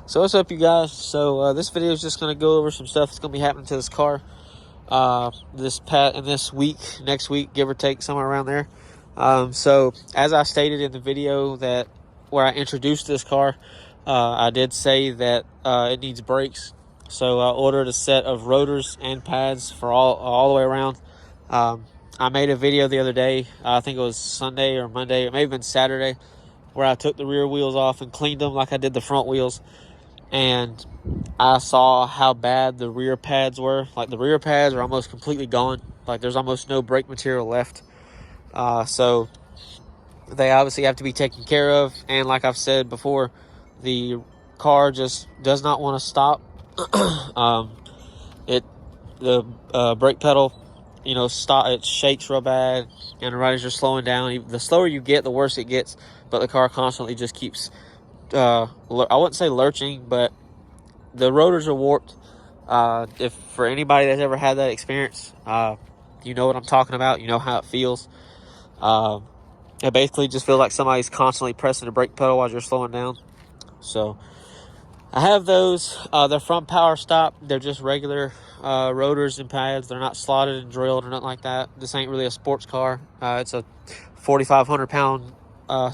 So what's up, you guys? So this video is just going to go over some stuff that's going to be happening to this car this week, next week, give or take, somewhere around there. So as I stated in the video where I introduced this car, I did say that it needs brakes. So I ordered a set of rotors and pads for all the way around. I made a video the other day, I think it was Sunday or Monday, it may have been Saturday, where I took the rear wheels off and cleaned them like I did the front wheels. And I saw how bad the rear pads were. Like, the rear pads are almost completely gone. Like, there's almost no brake material left. So they obviously have to be taken care of. And like I've said before, the car just does not want to stop. The brake pedal, it shakes real bad, and the riders are slowing down. The slower you get, the worse it gets. But the car constantly just keeps I wouldn't say lurching, but the rotors are warped. If for anybody that's ever had that experience, you know what I'm talking about. You know how it feels. It basically just feels like somebody's constantly pressing the brake pedal while you're slowing down. So I have those. They're from Power Stop. They're just regular rotors and pads. They're not slotted and drilled or nothing like that. This ain't really a sports car. It's a 4,500 pound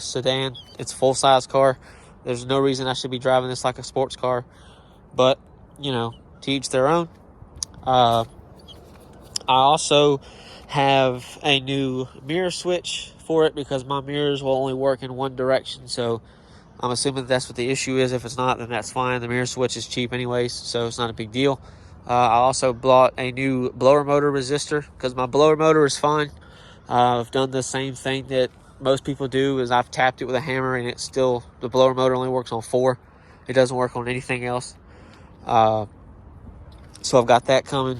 sedan. It's a full size car. There's no reason I should be driving this like a sports car, but, to each their own. I also have a new mirror switch for it because my mirrors will only work in one direction, so I'm assuming that's what the issue is. If it's not, then that's fine. The mirror switch is cheap anyways, so it's not a big deal. I also bought a new blower motor resistor because my blower motor is fine. I've done the same thing that most people do, is I've tapped it with a hammer, and it's still, the blower motor only works on 4. It doesn't work on anything else. So I've got that coming.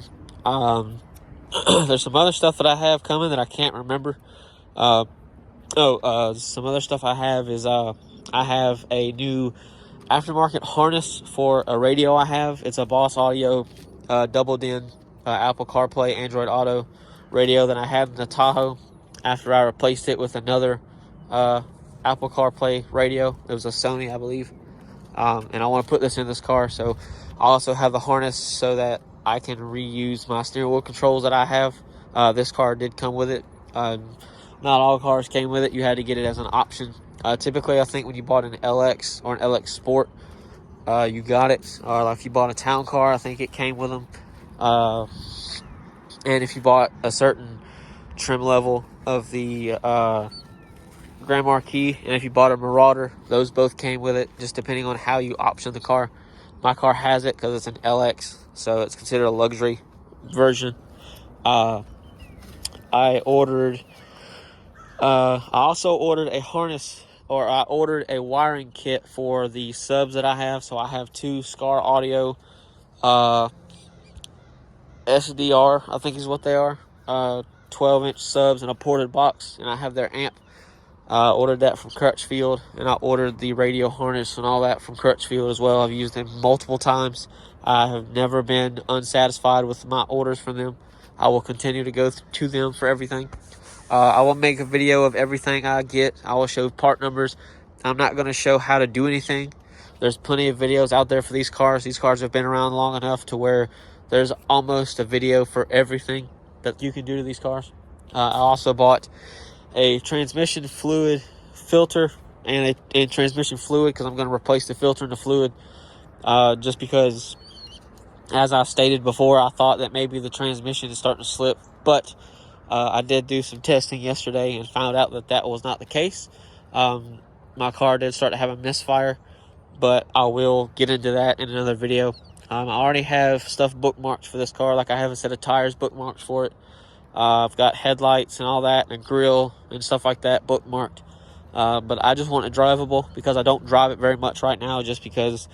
There's some other stuff that I have coming that I can't remember. Some other stuff I have is I have a new aftermarket harness for a radio I have. It's a Boss Audio double-din Apple CarPlay, Android Auto radio that I had in the Tahoe after I replaced it with another Apple CarPlay radio. It was a Sony, I believe. And I want to put this in this car, so I also have the harness so that I can reuse my steering wheel controls that I have. This car did come with it. Not all cars came with it. You had to get it as an option. Typically, I think when you bought an LX or an LX Sport, you got it. Or if you bought a town car, I think it came with them. And if you bought a certain trim level of the Grand Marquis, and if you bought a Marauder, those both came with it, just depending on how you option the car. My car has it because it's an LX, so it's considered a luxury version. I also ordered a harness, or I ordered a wiring kit for the subs that I have. So I have 2 Scar Audio SDR, I think is what they are, 12-inch subs and a ported box, and I have their amp. I ordered that from Crutchfield, and I ordered the radio harness and all that from Crutchfield as well. I've used them multiple times. I have never been unsatisfied with my orders from them. I will continue to go to them for everything. I will make a video of everything I get. I will show part numbers. I'm not going to show how to do anything. There's plenty of videos out there for these cars. These cars have been around long enough to where there's almost a video for everything that you can do to these cars. I also bought a transmission fluid filter and a transmission fluid because I'm going to replace the filter and the fluid, just because, as I stated before, I thought that maybe the transmission is starting to slip, but I did do some testing yesterday and found out that was not the case. My car did start to have a misfire, but I will get into that in another video. I already have stuff bookmarked for this car, like I have a set of tires bookmarked for it. I've got headlights and all that, and a grill and stuff like that bookmarked. But I just want it drivable because I don't drive it very much right now, just because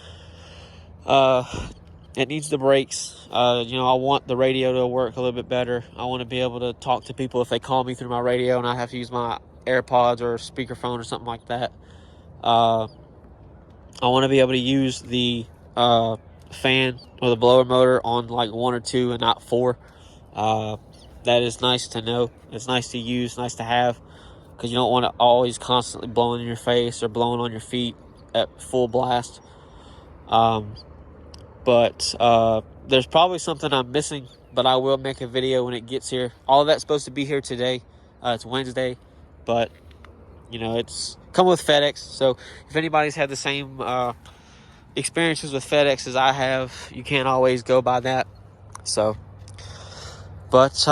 it needs the brakes. I want the radio to work a little bit better. I want to be able to talk to people if they call me through my radio and I have to use my AirPods or speakerphone or something like that. I want to be able to use the fan or the blower motor on like 1 or 2 and not 4. That is nice to know. It's nice to use, nice to have, because you don't want to always constantly blowing in your face or blowing on your feet at full blast. But there's probably something I'm missing, but I will make a video when it gets here. All of that's supposed to be here today. It's Wednesday, but you know, it's come with FedEx. So if anybody's had the same experiences with FedEx as I have, you can't always go by that. So, but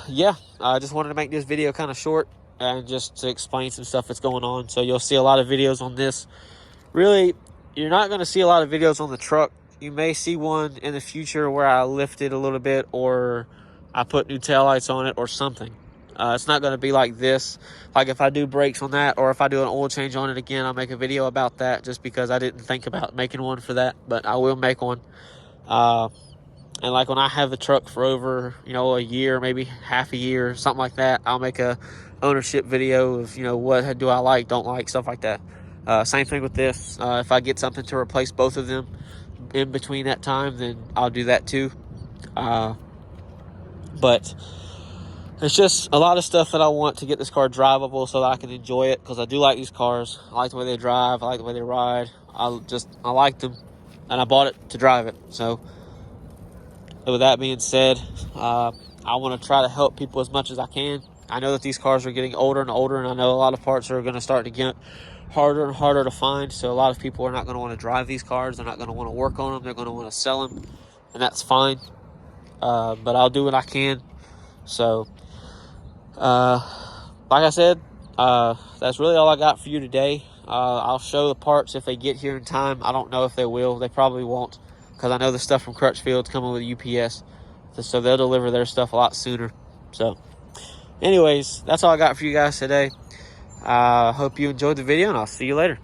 yeah, I just wanted to make this video kind of short and just to explain some stuff that's going on. So you'll see a lot of videos on this. Really, you're not going to see a lot of videos on the truck. You may see one in the future where I lift it a little bit, or I put new taillights on it or something. It's not going to be like this. Like if I do brakes on that, or if I do an oil change on it again, I'll make a video about that, just because I didn't think about making one for that, but I will make one. And like when I have the truck for over, you know, a year, maybe half a year, something like that, I'll make a ownership video of, you know, what do I like, don't like, stuff like that. Same thing with this. If I get something to replace both of them in between that time, then I'll do that too. But it's just a lot of stuff that I want to get this car drivable so that I can enjoy it, because I do like these cars. I like the way they drive. I like the way they ride. I like them, and I bought it to drive it. So with that being said, I want to try to help people as much as I can. I know that these cars are getting older and older, and I know a lot of parts are going to start to get harder and harder to find. So a lot of people are not going to want to drive these cars. They're not going to want to work on them. They're going to want to sell them, and that's fine. But I'll do what I can. So, like I said, that's really all I got for you today. I'll show the parts if they get here in time. I don't know if they will. They probably won't, because I know the stuff from Crutchfield's coming with UPS, so they'll deliver their stuff a lot sooner. So anyways, that's all I got for you guys today. Hope you enjoyed the video, and I'll see you later.